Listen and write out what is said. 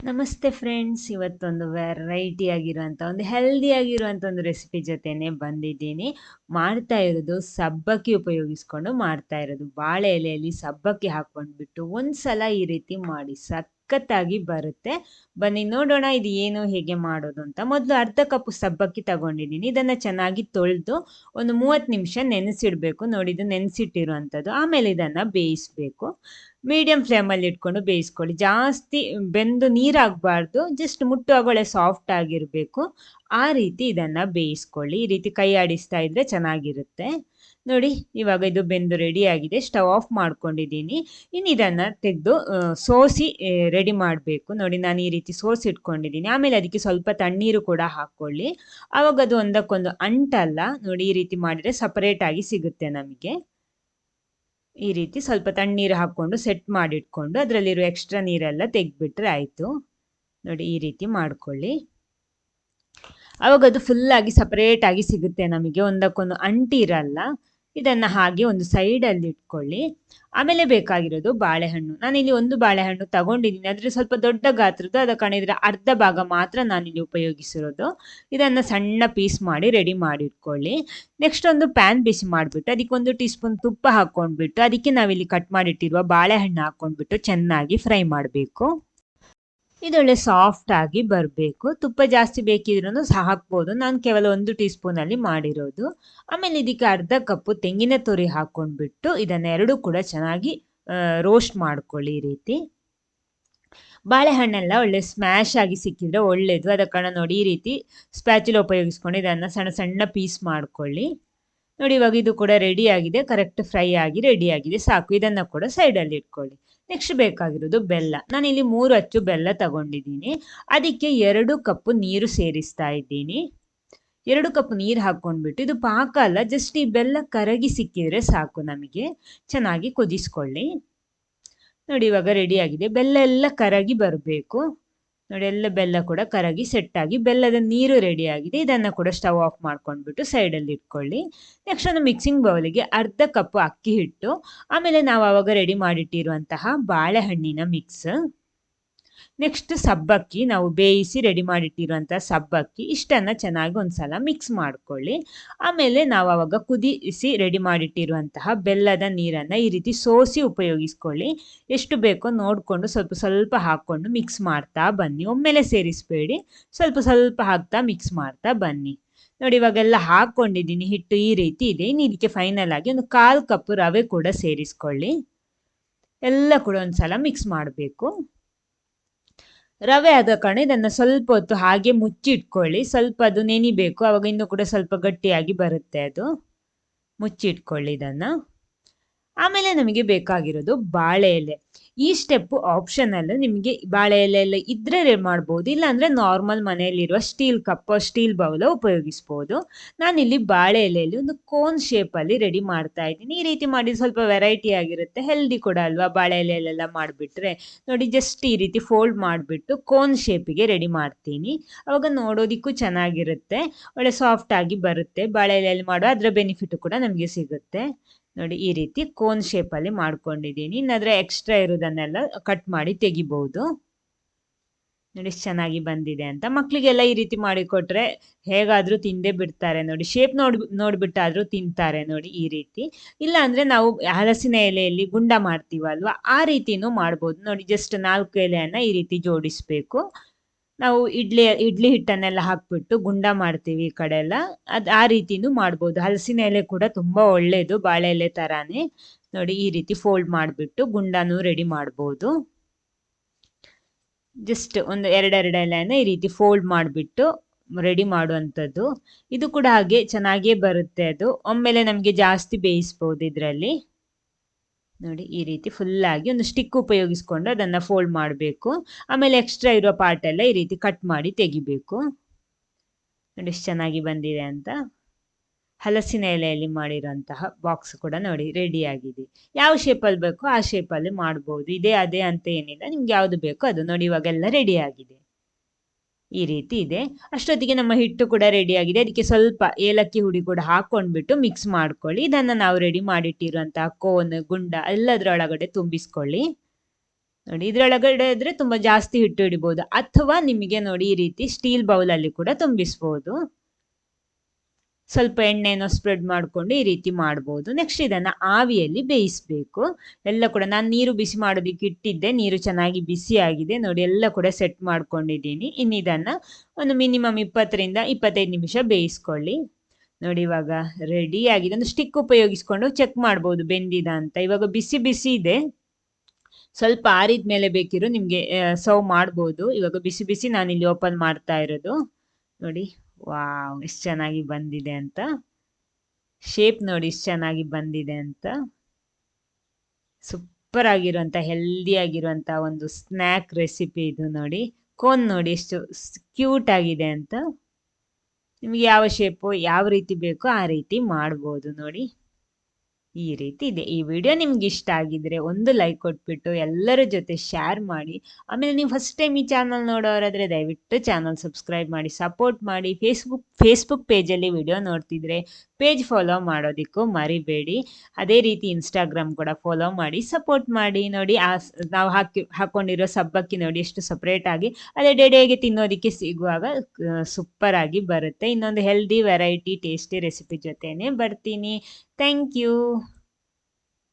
ನಮಸ್ತೆ ಫ್ರೆಂಡ್ಸ್, ಇವತ್ತೊಂದು ವೆರೈಟಿ ಆಗಿರುವಂಥ ಒಂದು ಹೆಲ್ದಿ ಆಗಿರುವಂಥ ಒಂದು ರೆಸಿಪಿ ಜೊತೆನೆ ಬಂದಿದ್ದೀನಿ. ಮಾಡ್ತಾ ಇರೋದು ಸಬ್ಬಕ್ಕಿ ಉಪಯೋಗಿಸ್ಕೊಂಡು ಮಾಡ್ತಾ ಇರೋದು. ಬಾಳೆ ಎಲೆಯಲ್ಲಿ ಸಬ್ಬಕ್ಕಿ ಹಾಕ್ಕೊಂಡ್ಬಿಟ್ಟು ಒಂದ್ಸಲ ಈ ರೀತಿ ಮಾಡಿ, ಸಖತ್ತಾಗಿ ಬರುತ್ತೆ. ಬನ್ನಿ ನೋಡೋಣ ಇದು ಏನು ಹೇಗೆ ಮಾಡೋದು ಅಂತ. ಮೊದಲು ಅರ್ಧ ಕಪ್ ಸಬ್ಬಕ್ಕಿ ತಗೊಂಡಿದ್ದೀನಿ. ಇದನ್ನು ಚೆನ್ನಾಗಿ ತೊಳೆದು ಒಂದು 30 ನಿಮಿಷ ನೆನೆಸಿಡಬೇಕು. ನೋಡಿ, ಇದು ನೆನೆಸಿಟ್ಟಿರುವಂಥದ್ದು. ಆಮೇಲೆ ಇದನ್ನು ಬೇಯಿಸಬೇಕು. ಮೀಡಿಯಂ ಫ್ಲೇಮಲ್ಲಿ ಇಟ್ಕೊಂಡು ಬೇಯಿಸ್ಕೊಳ್ಳಿ. ಜಾಸ್ತಿ ಬೆಂದು ನೀರಾಗಬಾರ್ದು, ಜಸ್ಟ್ ಮುಟ್ಟುವಾಗಲೇ ಸಾಫ್ಟ್ ಆಗಿರಬೇಕು. ಆ ರೀತಿ ಇದನ್ನು ಬೇಯಿಸ್ಕೊಳ್ಳಿ. ಈ ರೀತಿ ಕೈ ಆಡಿಸ್ತಾ ಇದ್ರೆ ಚೆನ್ನಾಗಿರುತ್ತೆ. ನೋಡಿ, ಇವಾಗ ಇದು ಬೆಂದು ರೆಡಿ ಆಗಿದೆ. ಸ್ಟವ್ ಆಫ್ ಮಾಡ್ಕೊಂಡಿದ್ದೀನಿ. ಇನ್ನು ಇದನ್ನು ತೆಗೆದು ಸೋಸಿ ರೆಡಿ ಮಾಡಬೇಕು. ನೋಡಿ, ನಾನು ಈ ರೀತಿ ಸೋಸಿ ಇಟ್ಕೊಂಡಿದ್ದೀನಿ. ಆಮೇಲೆ ಅದಕ್ಕೆ ಸ್ವಲ್ಪ ತಣ್ಣೀರು ಕೂಡ ಹಾಕ್ಕೊಳ್ಳಿ. ಆವಾಗ ಅದು ಒಂದಕ್ಕೊಂದು ಅಂಟಲ್ಲ. ನೋಡಿ, ಈ ರೀತಿ ಮಾಡಿದರೆ ಸಪರೇಟಾಗಿ ಸಿಗುತ್ತೆ ನಮಗೆ. ಈ ರೀತಿ ಸ್ವಲ್ಪ ತಣ್ಣೀರು ಹಾಕ್ಕೊಂಡು ಸೆಟ್ ಮಾಡಿಟ್ಕೊಂಡು ಅದರಲ್ಲಿರೋ ಎಕ್ಸ್ಟ್ರಾ ನೀರೆಲ್ಲ ತೆಗೆದ್ಬಿಟ್ರೆ ಆಯಿತು. ನೋಡಿ, ಈ ರೀತಿ ಮಾಡ್ಕೊಳ್ಳಿ. ಆವಾಗ ಅದು ಫುಲ್ಲಾಗಿ ಸಪರೇಟಾಗಿ ಸಿಗುತ್ತೆ ನಮಗೆ, ಒಂದಕ್ಕೊಂದು ಅಂಟಿರಲ್ಲ. ಇದನ್ನು ಹಾಗೆ ಒಂದು ಸೈಡಲ್ಲಿ ಇಟ್ಕೊಳ್ಳಿ. ಆಮೇಲೆ ಬೇಕಾಗಿರೋದು ಬಾಳೆಹಣ್ಣು. ನಾನಿಲ್ಲಿ ಒಂದು ಬಾಳೆಹಣ್ಣು ತಗೊಂಡಿದ್ದೀನಿ. ಆದರೆ ಸ್ವಲ್ಪ ದೊಡ್ಡ ಗಾತ್ರದ್ದು, ಅದ ಕಾರಣ ಅರ್ಧ ಭಾಗ ಮಾತ್ರ ನಾನಿಲ್ಲಿ ಉಪಯೋಗಿಸಿರೋದು. ಇದನ್ನು ಸಣ್ಣ ಪೀಸ್ ಮಾಡಿ ರೆಡಿ ಮಾಡಿ ಇಟ್ಕೊಳ್ಳಿ. ನೆಕ್ಸ್ಟ್ ಒಂದು ಪ್ಯಾನ್ ಬಿಸಿ ಮಾಡಿಬಿಟ್ಟು ಅದಕ್ಕೆ 1 ಟೀ ಸ್ಪೂನ್ ತುಪ್ಪ ಹಾಕ್ಕೊಂಡ್ಬಿಟ್ಟು ಅದಕ್ಕೆ ನಾವಿಲ್ಲಿ ಕಟ್ ಮಾಡಿಟ್ಟಿರುವ ಬಾಳೆಹಣ್ಣು ಹಾಕ್ಕೊಂಡ್ಬಿಟ್ಟು ಚೆನ್ನಾಗಿ ಫ್ರೈ ಮಾಡಬೇಕು. ಇದೊಳ್ಳೆ ಸಾಫ್ಟ್ ಆಗಿ ಬರಬೇಕು. ತುಪ್ಪ ಜಾಸ್ತಿ ಬೇಕಿದ್ರೂ ಸಹ ಹಾಕ್ಬೋದು. ನಾನು ಕೇವಲ 1 ಟೀ ಸ್ಪೂನಲ್ಲಿ ಮಾಡಿರೋದು. ಆಮೇಲೆ ಇದಕ್ಕೆ ಅರ್ಧ ಕಪ್ಪು ತೆಂಗಿನ ತುರಿ ಹಾಕ್ಕೊಂಡ್ಬಿಟ್ಟು ಇದನ್ನೆರಡು ಕೂಡ ಚೆನ್ನಾಗಿ ರೋಸ್ಟ್ ಮಾಡ್ಕೊಳ್ಳಿ. ಈ ರೀತಿ ಬಾಳೆಹಣ್ಣೆಲ್ಲ ಒಳ್ಳೆ ಸ್ಮ್ಯಾಶ್ ಆಗಿ ಸಿಕ್ಕಿದ್ರೆ ಒಳ್ಳೆಯದು. ಅದ ಕಾರಣ ನೋಡಿ, ಈ ರೀತಿ ಸ್ಪ್ಯಾಚುಲ ಉಪಯೋಗಿಸ್ಕೊಂಡು ಇದನ್ನು ಸಣ್ಣ ಸಣ್ಣ ಪೀಸ್ ಮಾಡ್ಕೊಳ್ಳಿ. ನೋಡಿ, ಇವಾಗ ಇದು ಕೂಡ ರೆಡಿ ಆಗಿದೆ. ಕರೆಕ್ಟ್ ಫ್ರೈ ಆಗಿ ರೆಡಿ ಆಗಿದೆ, ಸಾಕು. ಇದನ್ನು ಕೂಡ ಸೈಡಲ್ಲಿ ಇಟ್ಕೊಳ್ಳಿ. ನೆಕ್ಸ್ಟ್ ಬೇಕಾಗಿರೋದು ಬೆಲ್ಲ. ನಾನಿಲ್ಲಿ 3 ಅಚ್ಚು ಬೆಲ್ಲ ತಗೊಂಡಿದ್ದೀನಿ. ಅದಕ್ಕೆ 2 ಕಪ್ ನೀರು ಸೇರಿಸ್ತಾ ಇದ್ದೀನಿ. 2 ಕಪ್ ನೀರು ಹಾಕ್ಕೊಂಡ್ಬಿಟ್ಟು, ಇದು ಪಾಕ ಅಲ್ಲ, ಜಸ್ಟ್ ಈ ಬೆಲ್ಲ ಕರಗಿ ಸಿಕ್ಕಿದ್ರೆ ಸಾಕು ನಮಗೆ. ಚೆನ್ನಾಗಿ ಕುದಿಸ್ಕೊಳ್ಳಿ. ನೋಡಿ, ಇವಾಗ ರೆಡಿ ಆಗಿದೆ. ಬೆಲ್ಲ ಎಲ್ಲ ಕರಗಿ ಬರಬೇಕು. ನೋಡಿ, ಎಲ್ಲ ಬೆಲ್ಲ ಕೂಡ ಕರಗಿ ಸೆಟ್ಟಾಗಿ ಬೆಲ್ಲದ ನೀರು ರೆಡಿ ಆಗಿದೆ. ಇದನ್ನು ಕೂಡ ಸ್ಟವ್ ಆಫ್ ಮಾಡ್ಕೊಂಡ್ಬಿಟ್ಟು ಸೈಡಲ್ಲಿ ಇಟ್ಕೊಳ್ಳಿ. ನೆಕ್ಸ್ಟ್ ಒಂದು ಮಿಕ್ಸಿಂಗ್ ಬೌಲಿಗೆ ಅರ್ಧ ಕಪ್ ಅಕ್ಕಿ ಹಿಟ್ಟು, ಆಮೇಲೆ ನಾವು ಆವಾಗ ರೆಡಿ ಮಾಡಿಟ್ಟಿರುವಂತಹ ಬಾಳೆಹಣ್ಣಿನ ಮಿಕ್ಸ್, ನೆಕ್ಸ್ಟ್ ಸಬ್ಬಕ್ಕಿ, ನಾವು ಬೇಯಿಸಿ ರೆಡಿ ಮಾಡಿಟ್ಟಿರುವಂಥ ಸಬ್ಬಕ್ಕಿ, ಇಷ್ಟನ್ನು ಚೆನ್ನಾಗಿ ಒಂದ್ಸಲ ಮಿಕ್ಸ್ ಮಾಡ್ಕೊಳ್ಳಿ. ಆಮೇಲೆ ನಾವು ಆವಾಗ ಕುದಿಸಿ ರೆಡಿ ಮಾಡಿಟ್ಟಿರುವಂತಹ ಬೆಲ್ಲದ ನೀರನ್ನು ಈ ರೀತಿ ಸೋಸಿ ಉಪಯೋಗಿಸ್ಕೊಳ್ಳಿ. ಎಷ್ಟು ಬೇಕೋ ನೋಡಿಕೊಂಡು ಸ್ವಲ್ಪ ಸ್ವಲ್ಪ ಹಾಕ್ಕೊಂಡು ಮಿಕ್ಸ್ ಮಾಡ್ತಾ ಬನ್ನಿ. ಒಮ್ಮೆಲೆ ಸೇರಿಸಬೇಡಿ, ಸ್ವಲ್ಪ ಸ್ವಲ್ಪ ಹಾಕ್ತಾ ಮಿಕ್ಸ್ ಮಾಡ್ತಾ ಬನ್ನಿ. ನೋಡಿ, ಇವಾಗೆಲ್ಲ ಹಾಕ್ಕೊಂಡಿದ್ದೀನಿ. ಹಿಟ್ಟು ಈ ರೀತಿ ಇದೆ. ಇನ್ನು ಇದಕ್ಕೆ ಫೈನಲ್ ಆಗಿ ಒಂದು 1/4 ಕಪ್ ರವೆ ಕೂಡ ಸೇರಿಸ್ಕೊಳ್ಳಿ. ಎಲ್ಲ ಕೂಡ ಒಂದ್ಸಲ ಮಿಕ್ಸ್ ಮಾಡಬೇಕು. ರವೆ ಆದ ಕಾರಣ ಇದನ್ನು ಸ್ವಲ್ಪ ಹೊತ್ತು ಹಾಗೆ ಮುಚ್ಚಿಟ್ಕೊಳ್ಳಿ. ಸ್ವಲ್ಪ ಅದು ನೆನಿಬೇಕು, ಆವಾಗ ಇನ್ನೂ ಕೂಡ ಸ್ವಲ್ಪ ಗಟ್ಟಿಯಾಗಿ ಬರುತ್ತೆ. ಅದು ಮುಚ್ಚಿಟ್ಕೊಳ್ಳಿ ಇದನ್ನು. ಆಮೇಲೆ ನಮಗೆ ಬೇಕಾಗಿರೋದು ಬಾಳೆ ಎಲೆ. ಈ ಸ್ಟೆಪ್ಪು ಆಪ್ಷನಲ್. ನಿಮಗೆ ಬಾಳೆ ಎಲೆ ಎಲ್ಲ ಇದ್ರೆ ಮಾಡ್ಬೋದು, ಇಲ್ಲಾಂದರೆ ನಾರ್ಮಲ್ ಮನೆಯಲ್ಲಿರುವ ಸ್ಟೀಲ್ ಕಪ್, ಸ್ಟೀಲ್ ಬೌಲ ಉಪಯೋಗಿಸ್ಬೋದು. ನಾನಿಲ್ಲಿ ಬಾಳೆ ಎಲೆಯಲ್ಲಿ ಒಂದು ಕೋನ್ ಶೇಪಲ್ಲಿ ರೆಡಿ ಮಾಡ್ತಾ ಇದ್ದೀನಿ. ಈ ರೀತಿ ಮಾಡಿ ಸ್ವಲ್ಪ ವೆರೈಟಿ ಆಗಿರುತ್ತೆ, ಹೆಲ್ದಿ ಕೂಡ ಅಲ್ವಾ. ಬಾಳೆ ಎಲೆಯಲ್ಲೆಲ್ಲ ಮಾಡಿಬಿಟ್ರೆ ನೋಡಿ, ಜಸ್ಟ್ ಈ ರೀತಿ ಫೋಲ್ಡ್ ಮಾಡಿಬಿಟ್ಟು ಕೋನ್ ಶೇಪಿಗೆ ರೆಡಿ ಮಾಡ್ತೀನಿ. ಅವಾಗ ನೋಡೋದಕ್ಕೂ ಚೆನ್ನಾಗಿರುತ್ತೆ, ಒಳ್ಳೆ ಸಾಫ್ಟ್ ಆಗಿ ಬರುತ್ತೆ. ಬಾಳೆ ಎಲೆಯಲ್ಲಿ ಮಾಡೋ ಅದರ ಬೆನಿಫಿಟ್ ಕೂಡ ನಮಗೆ ಸಿಗುತ್ತೆ. ನೋಡಿ, ಈ ರೀತಿ ಕೋನ್ ಶೇಪಲ್ಲಿ ಮಾಡ್ಕೊಂಡಿದ್ದೀನಿ. ಇನ್ನಾದರೆ ಎಕ್ಸ್ಟ್ರಾ ಇರೋದನ್ನೆಲ್ಲ ಕಟ್ ಮಾಡಿ ತೆಗಿಬಹುದು. ನೋಡಿ, ಎಷ್ಟು ಚೆನ್ನಾಗಿ ಬಂದಿದೆ ಅಂತ. ಮಕ್ಕಳಿಗೆಲ್ಲ ಈ ರೀತಿ ಮಾಡಿಕೊಟ್ರೆ ಹೇಗಾದರೂ ತಿಂದೇ ಬಿಡ್ತಾರೆ. ನೋಡಿ, ಶೇಪ್ ನೋಡಿಬಿಟ್ಟಾದರೂ ತಿಂತಾರೆ. ನೋಡಿ, ಈ ರೀತಿ. ಇಲ್ಲ ಅಂದರೆ ನಾವು ಹಲಸಿನ ಎಲೆಯಲ್ಲಿ ಗುಂಡ ಮಾಡ್ತೀವಲ್ವ, ಆ ರೀತಿನೂ ಮಾಡ್ಬೋದು. ನೋಡಿ, ಜಸ್ಟ್ 4 ಎಲೆಯನ್ನು ಈ ರೀತಿ ಜೋಡಿಸಬೇಕು. ನಾವು ಇಡ್ಲಿ ಹಿಟ್ಟನ್ನೆಲ್ಲ ಹಾಕ್ಬಿಟ್ಟು ಗುಂಡ ಮಾಡ್ತೀವಿ ಈ ಕಡೆ ಎಲ್ಲ, ಆ ರೀತಿನೂ ಮಾಡ್ಬೋದು. ಹಲಸಿನ ಎಲೆ ಕೂಡ ತುಂಬ ಒಳ್ಳೆಯದು, ಬಾಳೆ ಎಲೆ ಥರಾನೇ. ನೋಡಿ, ಈ ರೀತಿ ಫೋಲ್ಡ್ ಮಾಡಿಬಿಟ್ಟು ಗುಂಡನೂ ರೆಡಿ ಮಾಡ್ಬೋದು. ಜಸ್ಟ್ ಒಂದು 2 ಎಲೆಯನ್ನು ಈ ರೀತಿ ಫೋಲ್ಡ್ ಮಾಡಿಬಿಟ್ಟು ರೆಡಿ ಮಾಡುವಂಥದ್ದು. ಇದು ಕೂಡ ಹಾಗೆ ಚೆನ್ನಾಗೇ ಬರುತ್ತೆ. ಅದು ಒಮ್ಮೆಲೆ ನಮಗೆ ಜಾಸ್ತಿ ಬೇಯಿಸ್ಬೋದು ಇದರಲ್ಲಿ. ನೋಡಿ, ಈ ರೀತಿ ಫುಲ್ಲಾಗಿ ಒಂದು ಸ್ಟಿಕ್ ಉಪಯೋಗಿಸ್ಕೊಂಡು ಅದನ್ನು ಫೋಲ್ಡ್ ಮಾಡಬೇಕು. ಆಮೇಲೆ ಎಕ್ಸ್ಟ್ರಾ ಇರೋ ಪಾರ್ಟ್ ಎಲ್ಲ ಈ ರೀತಿ ಕಟ್ ಮಾಡಿ ತೆಗಿಬೇಕು. ನೋಡಿ, ಎಷ್ಟು ಚೆನ್ನಾಗಿ ಬಂದಿದೆ ಅಂತ. ಹಲಸಿನ ಎಲೆಯಲ್ಲಿ ಮಾಡಿರೋಂತಹ ಬಾಕ್ಸ್ ಕೂಡ ನೋಡಿ ರೆಡಿ ಆಗಿದೆ. ಯಾವ ಶೇಪಲ್ಲಿ ಬೇಕೋ ಆ ಶೇಪಲ್ಲಿ ಮಾಡ್ಬೋದು. ಇದೇ ಅದೇ ಅಂತ ಏನಿಲ್ಲ, ನಿಮ್ಗೆ ಯಾವುದು ಬೇಕೋ ಅದು. ನೋಡಿ, ಇವಾಗೆಲ್ಲ ರೆಡಿ ಆಗಿದೆ. ಈ ರೀತಿ ಇದೆ. ಅಷ್ಟೊತ್ತಿಗೆ ನಮ್ಮ ಹಿಟ್ಟು ಕೂಡ ರೆಡಿ ಆಗಿದೆ. ಅದಕ್ಕೆ ಸ್ವಲ್ಪ ಏಲಕ್ಕಿ ಹುಡಿ ಕೂಡ ಹಾಕ್ಕೊಂಡ್ಬಿಟ್ಟು ಮಿಕ್ಸ್ ಮಾಡ್ಕೊಳ್ಳಿ. ಇದನ್ನು ನಾವು ರೆಡಿ ಮಾಡಿಟ್ಟಿರುವಂತಹ ಕೋನ್, ಗುಂಡ ಎಲ್ಲದರೊಳಗಡೆ ತುಂಬಿಸ್ಕೊಳ್ಳಿ. ನೋಡಿ ಇದ್ರೊಳಗಡೆ ಇದ್ರೆ ತುಂಬ ಜಾಸ್ತಿ ಹಿಟ್ಟು ಹಿಡಿಬೋದು, ಅಥವಾ ನಿಮಗೆ ನೋಡಿ ಈ ರೀತಿ ಸ್ಟೀಲ್ ಬೌಲಲ್ಲಿ ಕೂಡ ತುಂಬಿಸ್ಬೋದು. ಸ್ವಲ್ಪ ಎಣ್ಣೆನೋ ಸ್ಪ್ರೆಡ್ ಮಾಡಿಕೊಂಡು ಈ ರೀತಿ ಮಾಡ್ಬೋದು. ನೆಕ್ಸ್ಟ್ ಇದನ್ನು ಆವಿಯಲ್ಲಿ ಬೇಯಿಸಬೇಕು. ಎಲ್ಲ ಕೂಡ ನಾನು ನೀರು ಬಿಸಿ ಮಾಡೋದಕ್ಕೆ ಇಟ್ಟಿದ್ದೆ, ನೀರು ಚೆನ್ನಾಗಿ ಬಿಸಿ ಆಗಿದೆ ನೋಡಿ, ಎಲ್ಲ ಕೂಡ ಸೆಟ್ ಮಾಡ್ಕೊಂಡಿದ್ದೀನಿ. ಇನ್ನು ಇದನ್ನು ಒಂದು ಮಿನಿಮಮ್ 20ರಿಂದ 25 ನಿಮಿಷ ಬೇಯಿಸ್ಕೊಳ್ಳಿ. ನೋಡಿ ಇವಾಗ ರೆಡಿ ಆಗಿದೆ. ಒಂದು ಸ್ಟಿಕ್ ಉಪಯೋಗಿಸ್ಕೊಂಡು ಚೆಕ್ ಮಾಡ್ಬೋದು ಬೆಂದಿದ ಅಂತ. ಇವಾಗ ಬಿಸಿ ಬಿಸಿ ಇದೆ, ಸ್ವಲ್ಪ ಆರಿದ ಮೇಲೆ ಬೇಕಿರೋ ನಿಮಗೆ ಸರ್ವ್ ಮಾಡ್ಬೋದು. ಇವಾಗ ಬಿಸಿ ಬಿಸಿ ನಾನಿಲ್ಲಿ ಓಪನ್ ಮಾಡ್ತಾ ಇರೋದು. ನೋಡಿ ವಾವ್ ಎಷ್ಟು ಚೆನ್ನಾಗಿ ಬಂದಿದೆ ಅಂತ, ಶೇಪ್ ನೋಡಿ ಎಷ್ಟು ಚೆನ್ನಾಗಿ ಬಂದಿದೆ ಅಂತ. ಸೂಪರ್ ಆಗಿರುವಂಥ ಹೆಲ್ದಿ ಆಗಿರುವಂಥ ಒಂದು ಸ್ನ್ಯಾಕ್ ರೆಸಿಪಿ ಇದು. ನೋಡಿ ಕೋನ್ ನೋಡಿ ಎಷ್ಟು ಕ್ಯೂಟ್ ಆಗಿದೆ ಅಂತ. ನಿಮಗೆ ಯಾವ ಶೇಪು ಯಾವ ರೀತಿ ಬೇಕೋ ಆ ರೀತಿ ಮಾಡ್ಬೋದು. ನೋಡಿ ಈ ರೀತಿ ಇದೆ. ಈ ವಿಡಿಯೋ ನಿಮ್ಗೆ ಇಷ್ಟ ಆಗಿದ್ರೆ ಒಂದು ಲೈಕ್ ಕೊಟ್ಬಿಟ್ಟು ಎಲ್ಲರ ಜೊತೆ ಶೇರ್ ಮಾಡಿ. ಆಮೇಲೆ ನೀವು ಫಸ್ಟ್ ಟೈಮ್ ಈ ಚಾನಲ್ ನೋಡೋರಾದರೆ ದಯವಿಟ್ಟು ಚಾನಲ್ ಸಬ್ಸ್ಕ್ರೈಬ್ ಮಾಡಿ ಸಪೋರ್ಟ್ ಮಾಡಿ. ಫೇಸ್ಬುಕ್ ಪೇಜಲ್ಲಿ ವಿಡಿಯೋ ನೋಡ್ತಿದ್ರೆ ಪೇಜ್ ಫಾಲೋ ಮಾಡೋದಕ್ಕೂ ಮರಿಬೇಡಿ. ಅದೇ ರೀತಿ ಇನ್ಸ್ಟಾಗ್ರಾಮ್ ಕೂಡ ಫಾಲೋ ಮಾಡಿ ಸಪೋರ್ಟ್ ಮಾಡಿ. ನೋಡಿ ನಾವು ಹಾಕೊಂಡಿರೋ ಸಬ್ಬಕ್ಕಿ ನೋಡಿ ಎಷ್ಟು ಸಪ್ರೇಟಾಗಿ ಅದೇ ಡೇಗೆ ತಿನ್ನೋದಕ್ಕೆ ಸಿಗುವಾಗ ಸೂಪರಾಗಿ ಬರುತ್ತೆ. ಇನ್ನೊಂದು ಹೆಲ್ದಿ ವೆರೈಟಿ ಟೇಸ್ಟಿ ರೆಸಿಪಿ ಜೊತೆನೇ ಬರ್ತೀನಿ. Thank you.